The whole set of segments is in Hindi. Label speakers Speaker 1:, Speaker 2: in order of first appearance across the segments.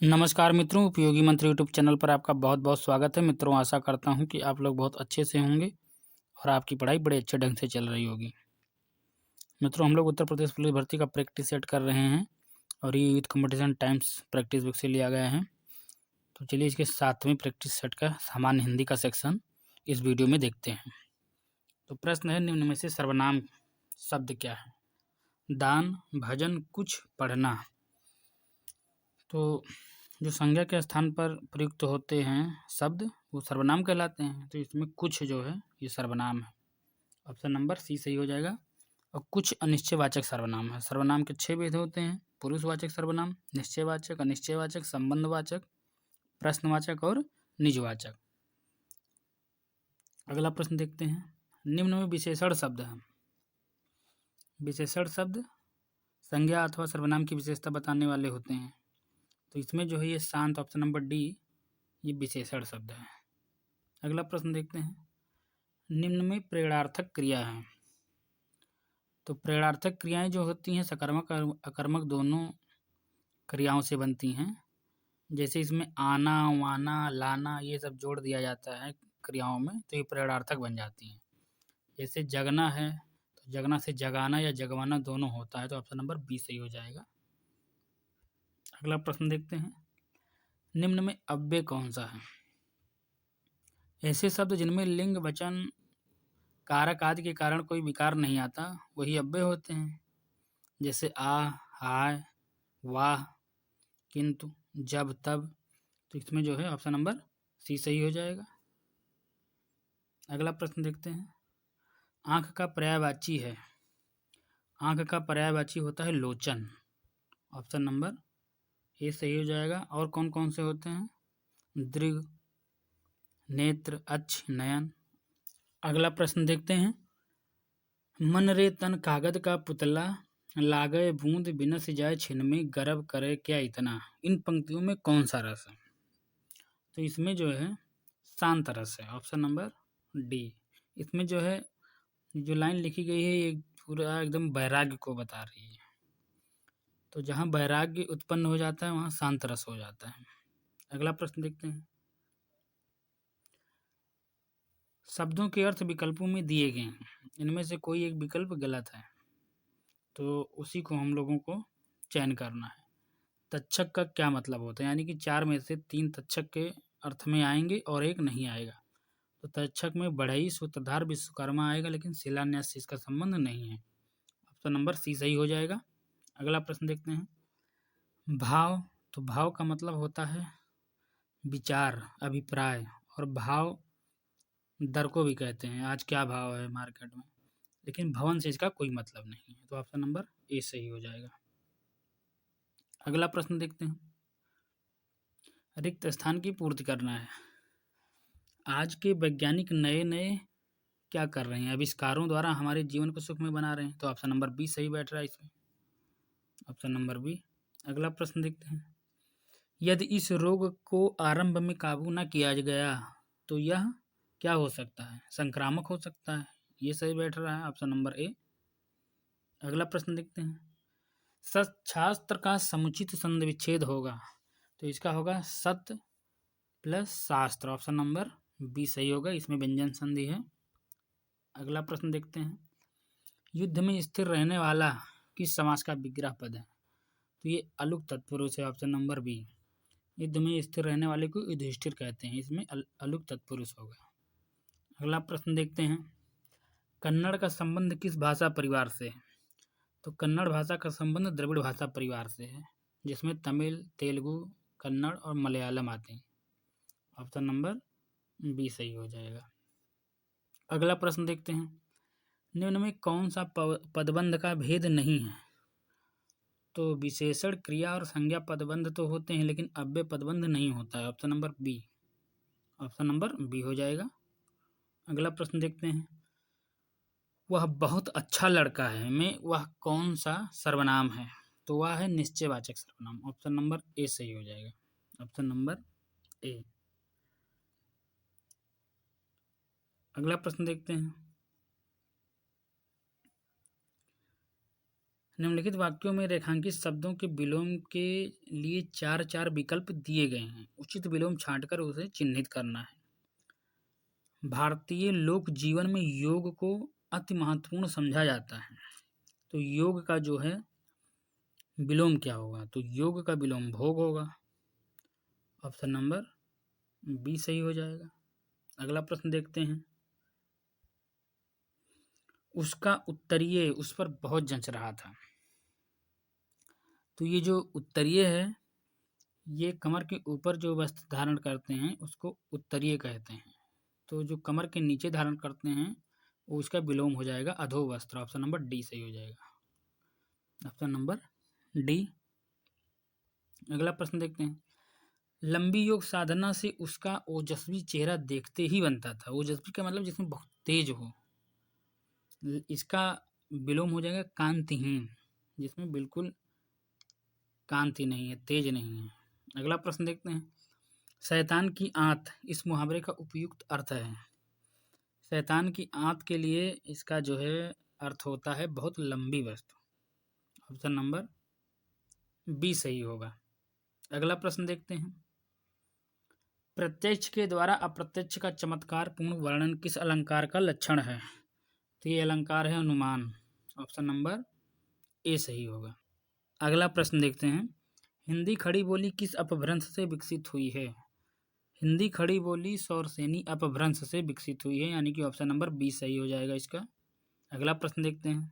Speaker 1: नमस्कार मित्रों, उपयोगी मंत्र यूट्यूब चैनल पर आपका बहुत-बहुत स्वागत है। मित्रों, आशा करता हूं कि आप लोग बहुत अच्छे से होंगे और आपकी पढ़ाई बड़े अच्छे ढंग से चल रही होगी। मित्रों, हम लोग उत्तर प्रदेश पुलिस भर्ती का प्रैक्टिस सेट कर रहे हैं और ये youth competition times practice book से लिया गया है। तो चलिए इसके 7वें प्रैक्टिस सेट का सामान्य हिंदी का सेक्शन इस वीडियो में देखते हैं। तो प्रश्न है, निम्न में से सर्वनाम शब्द क्या है? दान, भजन, कुछ, पढ़ना। तो जो संज्ञा के स्थान पर प्रयुक्त होते हैं शब्द वो सर्वनाम कहलाते हैं। तो इसमें कुछ जो है ये सर्वनाम है। ऑप्शन नंबर सी सही हो जाएगा। और कुछ अनिश्चयवाचक सर्वनाम है। सर्वनाम के 6 भेद होते हैं: पुरुषवाचक सर्वनाम, निश्चयवाचक, अनिश्चयवाचक, संबंधवाचक, प्रश्नवाचक और निजवाचक। अगला प्रश्न देखते हैं, निम्न में विशेषण शब्द है। विशेषण शब्द संज्ञा अथवा सर्वनाम की विशेषता बताने वाले होते हैं। तो इसमें जो है ये शांत, ऑप्शन नंबर डी, ये विशेषण शब्द है। अगला प्रश्न देखते हैं, निम्न में प्रेरणार्थक क्रिया है। तो प्रेरणार्थक क्रियाएं जो होती हैं सकर्मक और अकर्मक दोनों क्रियाओं से बनती हैं। जैसे इसमें आना, वाना, लाना ये सब जोड़ दिया जाता है क्रियाओं में, तो ये प्रेरणार्थक बन जाती हैं। जैसे जगना है तो जगना से जगाना या जगवाना दोनों होता है। तो ऑप्शन नंबर बी सही हो जाएगा। अगला प्रश्न देखते हैं, निम्न में अव्यय कौन सा है? ऐसे शब्द जिनमें लिंग, वचन, कारक आदि के कारण कोई विकार नहीं आता वही अव्यय होते हैं। जैसे आ, हाय, वाह, किंतु, जब, तब। तो इसमें जो है ऑप्शन नंबर सी सही हो जाएगा। अगला प्रश्न देखते हैं, आंख का पर्यायवाची है। आंख का पर्यायवाची होता है लोचन। ऑप्शन नंबर ए सही हो जाएगा। और कौन कौन से होते हैं? दृग, नेत्र, अक्ष, नयन। अगला प्रश्न देखते हैं, मन रे तन कागद का पुतला, लागय बूंद बिनस जाए छिन में, गर्व करे क्या इतना। इन पंक्तियों में कौन सा रस है? तो इसमें जो है शांत रस है। Option number D. इसमें जो है जो लाइन लिखी गई है ये पूरा एकदम वैराग्य को बता रही है। तो जहाँ वैराग्य उत्पन्न हो जाता है वहाँ शांत रस हो जाता है। अगला प्रश्न देखते हैं, शब्दों के अर्थ विकल्पों में दिए गए हैं, इनमें से कोई एक विकल्प गलत है। तो उसी को हम लोगों को चयन करना है। तक्षक का क्या मतलब होता है? यानी कि 4 में से 3 तक्षक के अर्थ में आएंगे और एक नहीं आएगा। तो तक्षक में बढ़ई, सूत्रधार, विश्वकर्मा आएगा, लेकिन शिलान्यास से इसका संबंध नहीं है। ऑप्शन नंबर सी सही हो जाएगा। अगला प्रश्न देखते हैं, भाव। तो भाव का मतलब होता है विचार, अभिप्राय। और भाव दर को भी कहते हैं, आज क्या भाव है मार्केट में। लेकिन भवन से इसका कोई मतलब नहीं है। तो ऑप्शन नंबर ए सही हो जाएगा। अगला प्रश्न देखते हैं, रिक्त स्थान की पूर्ति करना है। आज के वैज्ञानिक नए नए क्या कर रहे हैं? आविष्कारों द्वारा हमारे जीवन को सुखमय बना रहे हैं। तो ऑप्शन नंबर बी सही बैठ रहा है इसमें। Option number B. अगला प्रश्न देखते हैं, यदि इस रोग को आरंभ में काबू न किया गया तो यह क्या हो सकता है? संक्रामक हो सकता है। ये सही बैठ रहा है, ऑप्शन नंबर ए। अगला प्रश्न देखते हैं, सत्शास्त्र का समुचित संधि विच्छेद होगा। तो इसका होगा सत्य प्लस शास्त्र। ऑप्शन नंबर बी सही होगा, इसमें व्यंजन संधि है। अगला प्रश्न देखते हैं, युद्ध में स्थिर रहने वाला किस समास का विग्रह पद है? तो ये अलुक तत्पुरुष है। Option number B. युद्ध में स्थिर रहने वाले को युधिष्ठिर कहते हैं, इसमें अलुक तत्पुरुष होगा। अगला प्रश्न देखते हैं, कन्नड़ का संबंध किस भाषा परिवार से है? तो कन्नड़ भाषा का संबंध द्रविड़ भाषा परिवार से है, जिसमें तमिल, तेलुगु, कन्नड़ और मलयालम आते हैं। ऑप्शन नंबर बी सही हो जाएगा। अगला प्रश्न देखते हैं, निम्न में कौन सा पदबंध का भेद नहीं है? तो विशेषण, क्रिया और संज्ञा पदबंध तो होते हैं, लेकिन अव्यय पदबंध नहीं होता है। Option number B. Option number B हो जाएगा। अगला प्रश्न देखते हैं, वह बहुत अच्छा लड़का है में वह कौन सा सर्वनाम है? तो वह है निश्चयवाचक सर्वनाम। ऑप्शन नंबर ए सही हो जाएगा। Option number A. अगला प्रश्न देखते हैं, निम्नलिखित वाक्यों में रेखांकित शब्दों के विलोम के लिए 4 विकल्प दिए गए हैं। उचित विलोम छांटकर उसे चिन्हित करना है। भारतीय लोक जीवन में योग को अति महत्वपूर्ण समझा जाता है। तो योग का जो है विलोम क्या होगा? तो योग का विलोम भोग होगा। ऑप्शन नंबर बी सही हो जाएगा। अगला प्रश्न देखते हैं। उसका उत्तरीय उस पर बहुत जंच रहा था। तो ये जो उत्तरीय है, ये कमर के ऊपर जो वस्त्र धारण करते हैं उसको उत्तरीय कहते हैं। तो जो कमर के नीचे धारण करते हैं वो उसका विलोम हो जाएगा अधो वस्त्र। ऑप्शन नंबर डी सही हो जाएगा। Option number D. अगला प्रश्न देखते हैं। लंबी योग साधना से उसका ओजस्वी चेहरा देखते ही बनता था। ओजस्वी का मतलब जिसमें बहुत तेज हो। इसका विलोम हो जाएगा कांतिहीन, जिसमें बिल्कुल कांति नहीं है, तेज नहीं है। अगला प्रश्न देखते हैं। शैतान की आंत इस मुहावरे का उपयुक्त अर्थ है। शैतान की आंत के लिए इसका जो है अर्थ होता है बहुत लंबी वस्तु। ऑप्शन नंबर बी सही होगा। अगला प्रश्न देखते हैं। प्रत्यक्ष के द्वारा अप्रत्यक्ष का चमत्कार पूर्ण वर्णन किस अलंकार का लक्षण है? तो ये अलंकार है अनुमान। ऑप्शन नंबर ए सही होगा। अगला प्रश्न देखते हैं। हिंदी खड़ी बोली किस अपभ्रंश से विकसित हुई है? हिंदी खड़ी बोली सौरसेनी अपभ्रंश से विकसित हुई है, यानी कि ऑप्शन नंबर बी सही हो जाएगा इसका। अगला प्रश्न देखते हैं।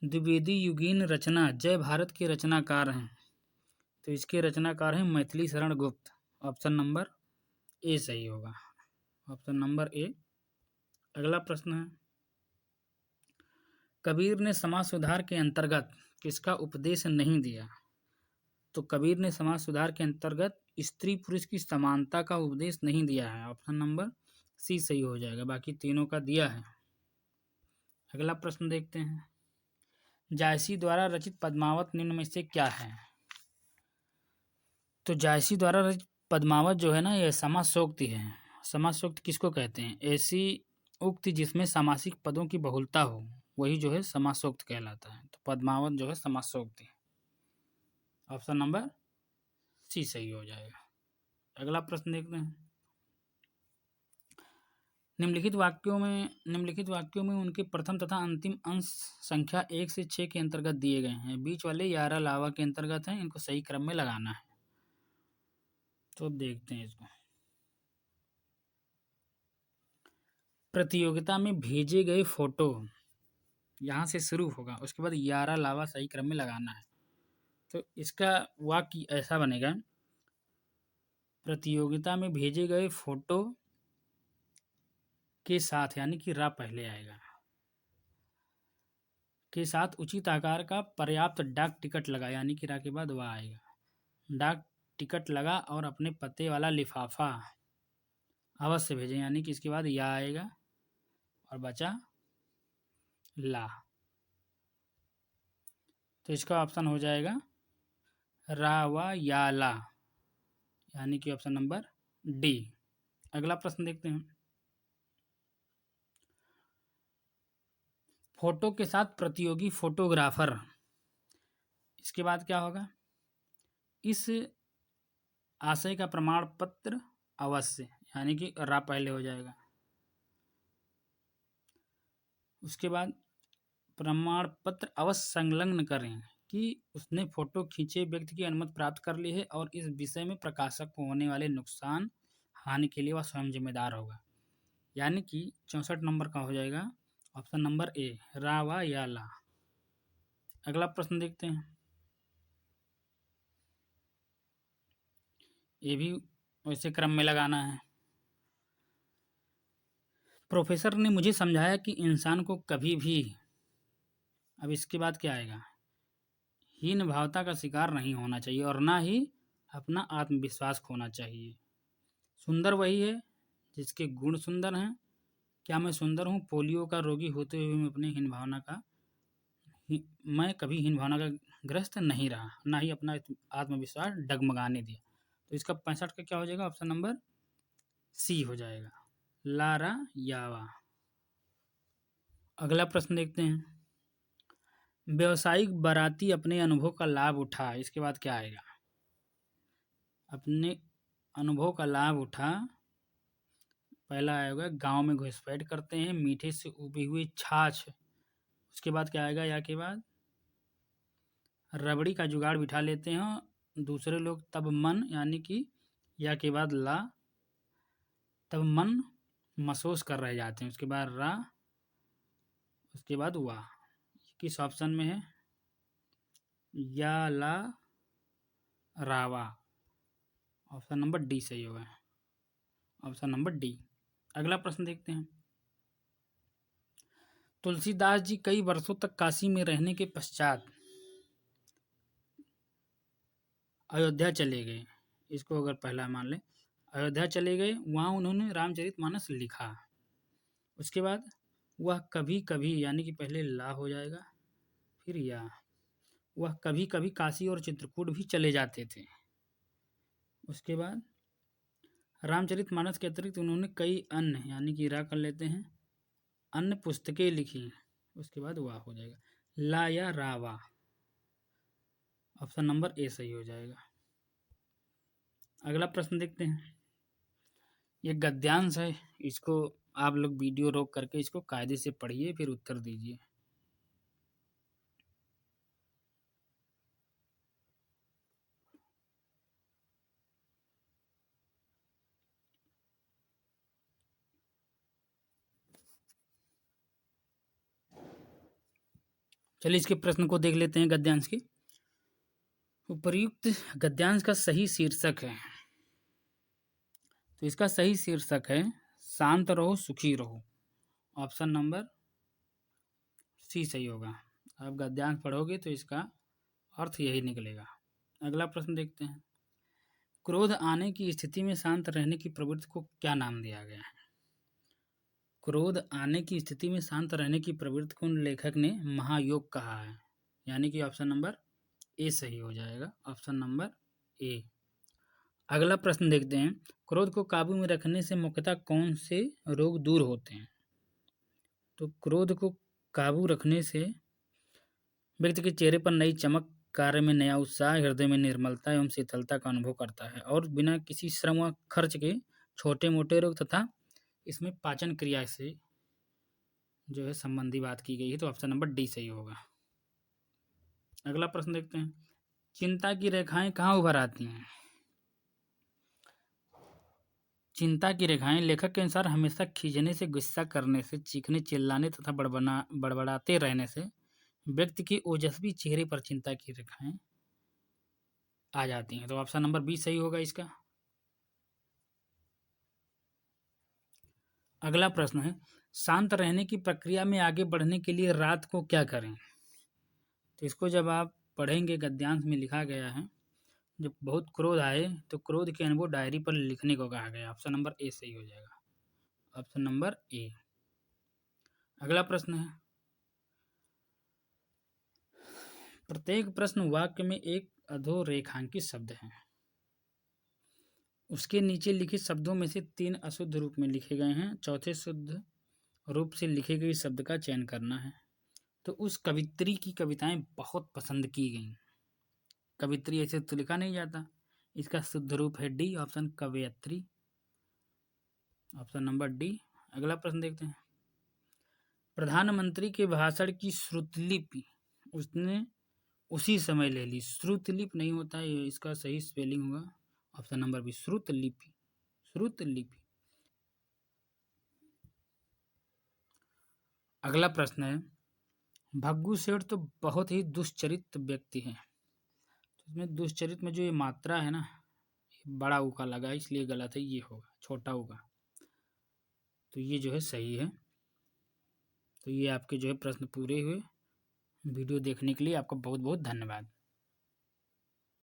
Speaker 1: द्विवेदी युगीन रचना जय भारत के रचनाकार हैं। तो इसके रचनाकार हैं Maithili Sharan Gupt. Option number A सही होगा। Option number A. अगला प्रश्न है। कबीर ने समाज सुधार के अंतर्गत किसका उपदेश नहीं दिया? तो कबीर ने समाज सुधार के अंतर्गत स्त्री पुरुष की समानता का उपदेश नहीं दिया है। ऑप्शन नंबर सी सही हो जाएगा, बाकी तीनों का दिया है। अगला प्रश्न देखते हैं। जायसी द्वारा रचित पद्मावत निम्न में से क्या है? तो जायसी द्वारा रचित पद्मावत जो है ना, यह समासोक्ति है। समासोक्ति किसको कहते हैं? ऐसी उक्ति जिसमें समासिक पदों की बहुलता हो, वही जो है समासोक्ति कहलाता है। तो पद्मावत जो है समासोक्ति। ऑप्शन नंबर सी सही हो जाएगा। अगला प्रश्न देखते हैं। निम्नलिखित वाक्यों में उनके प्रथम तथा अंतिम अंश संख्या 1 से 6 के अंतर्गत दिए गए हैं। बीच वाले यारा लावा के अंतर्गत हैं। इनको सही क्रम में लगाना है। तो देखते हैं इसको। प्रतियोगिता में भेजे गए फोटो यहाँ से शुरू होगा, उसके बाद यारा लावा सही क्रम में लगाना है। तो इसका वाक्य ऐसा बनेगा। प्रतियोगिता में भेजे गए फोटो के साथ, यानी कि रा पहले आएगा, के साथ उचित आकार का पर्याप्त डाक टिकट लगा, यानी कि रा के बाद वाह आएगा। डाक टिकट लगा और अपने पते वाला लिफाफा अवश्य भेजें, यानी कि इसके बाद या आएगा और बचा ला। तो इसका ऑप्शन हो जाएगा रा व या ला, यानी कि ऑप्शन नंबर डी। अगला प्रश्न देखते हैं। फोटो के साथ प्रतियोगी फोटोग्राफर, इसके बाद क्या होगा? इस आशय का प्रमाण पत्र अवश्य, यानी कि रा पहले हो जाएगा। उसके बाद प्रमाण पत्र अवश्य संलग्न करें कि उसने फोटो खींचे व्यक्ति की अनुमति प्राप्त कर ली है और इस विषय में प्रकाशक को होने वाले नुकसान हानि के लिए वह स्वयं जिम्मेदार होगा, यानी कि 64 नंबर का हो जाएगा ऑप्शन नंबर ए, रा वा या ला। अगला प्रश्न देखते हैं। ये भी वैसे क्रम में लगाना है। प्रोफेसर ने मुझे समझाया कि इंसान को कभी भी, अब इसके बाद क्या आएगा, हीन भावता का शिकार नहीं होना चाहिए और ना ही अपना आत्मविश्वास खोना चाहिए। सुंदर वही है जिसके गुण सुंदर हैं। क्या मैं सुंदर हूँ? पोलियो का रोगी होते हुए मैं अपने मैं कभी हीन भावना का ग्रस्त नहीं रहा, ना ही अपना आत्मविश्वास डगमगाने दिया। तो इसका 65 का क्या हो जाएगा? ऑप्शन नंबर सी हो जाएगा, लारा यावा। अगला प्रश्न देखते हैं। व्यावसायिक बाराती अपने अनुभव का लाभ उठा, इसके बाद क्या आएगा? अपने अनुभव का लाभ उठा, पहला आएगा गांव में घुसपैठ करते हैं, मीठे से उबी हुई छाछ, उसके बाद क्या आएगा या के बाद? रबड़ी का जुगाड़ बिठा लेते हैं दूसरे लोग, तब मन यानी कि या के बाद ला, तब मन महसूस कर रह जाते हैं, उसके बाद रा, उसके बाद वाह। किस ऑप्शन में है? या ला रावा। ऑप्शन नंबर डी सही होगा, ऑप्शन नंबर डी। अगला प्रश्न देखते हैं। तुलसीदास जी कई वर्षों तक काशी में रहने के पश्चात अयोध्या चले गए, इसको अगर पहला मान लें, अयोध्या चले गए, वहाँ उन्होंने रामचरितमानस लिखा। उसके बाद वह कभी कभी यानी कि पहले ला हो जाएगा फिर या, वह कभी कभी काशी और चित्रकूट भी चले जाते थे। उसके बाद रामचरितमानस के अतिरिक्त उन्होंने कई अन्य यानी कि रा कर लेते हैं, अन्य पुस्तकें लिखी। उसके बाद वाह हो जाएगा, ला या रावा। ऑप्शन नंबर ए सही हो जाएगा। अगला प्रश्न देखते हैं। ये गद्यांश है, इसको आप लोग वीडियो रोक करके इसको कायदे से पढ़िए फिर उत्तर दीजिए। चलिए इसके प्रश्न को देख लेते हैं गद्यांश के। उपर्युक्त गद्यांश का सही शीर्षक है, तो इसका सही शीर्षक है शांत रहो सुखी रहो। ऑप्शन नंबर सी सही होगा। आप गद्यांश पढ़ोगे तो इसका अर्थ यही निकलेगा। अगला प्रश्न देखते हैं। क्रोध आने की स्थिति में शांत रहने की प्रवृत्ति को क्या नाम दिया गया है? क्रोध आने की स्थिति में शांत रहने की प्रवृत्ति को लेखक ने महायोग कहा है, यानी कि ऑप्शन नंबर ए सही हो जाएगा, ऑप्शन नंबर ए। अगला प्रश्न देखते हैं। क्रोध को काबू में रखने से मुख्यतः कौन से रोग दूर होते हैं? तो क्रोध को काबू रखने से व्यक्ति के चेहरे पर नई चमक, कार्य में नया उत्साह, हृदय में निर्मलता एवं शीतलता का अनुभव करता है और बिना किसी श्रम व खर्च के छोटे मोटे रोग तथा इसमें पाचन क्रिया से जो है संबंधी बात की गई है, तो ऑप्शन नंबर डी सही होगा। अगला प्रश्न देखते हैं। चिंता की रेखाएं कहाँ उभर आती हैं? चिंता की रेखाएं लेखक के अनुसार हमेशा खींचने से, गुस्सा करने से, चीखने चिल्लाने तथा बड़बड़ाते रहने से व्यक्ति के ओजस्वी चेहरे पर चिंता की रेखाएं आ जाती हैं, तो ऑप्शन नंबर बी सही होगा इसका। अगला प्रश्न है। शांत रहने की प्रक्रिया में आगे बढ़ने के लिए रात को क्या करें? तो इसको जब आप पढ़ेंगे, गद्यांश में लिखा गया है जब बहुत क्रोध आए तो क्रोध के अनुभव डायरी पर लिखने को कहा गया। ऑप्शन नंबर ए सही हो जाएगा, ऑप्शन नंबर ए। अगला प्रश्न है। प्रत्येक प्रश्न वाक्य में एक अधोरेखांकित शब्द है, उसके नीचे लिखित शब्दों में से 3 अशुद्ध रूप में लिखे गए हैं, चौथे शुद्ध रूप से लिखे गए शब्द का चयन करना है। तो उस कवित्री की कविताएं बहुत पसंद की गई। कवित्री ऐसे तो लिखा नहीं जाता, इसका शुद्ध रूप है डी, ऑप्शन कवयत्री, ऑप्शन नंबर डी। अगला प्रश्न देखते हैं। प्रधानमंत्री के भाषण की श्रुतलिपि उसने उसी समय ले ली। श्रुतलिपि नहीं होता है, इसका सही स्पेलिंग होगा ऑप्शन नंबर बी, श्रुतलिपि, श्रुतलिपि। अगला प्रश्न है। भग्गू सेठ तो बहुत ही दुष्चरित व्यक्ति है, तो इसमें दुष्चरित में जो ये मात्रा है ना, बड़ा उका लगा इसलिए गलत है, ये होगा छोटा उका, तो ये जो है सही है। तो ये आपके जो है प्रश्न पूरे हुए। वीडियो देखने के लिए आपका बहुत बहुत धन्यवाद।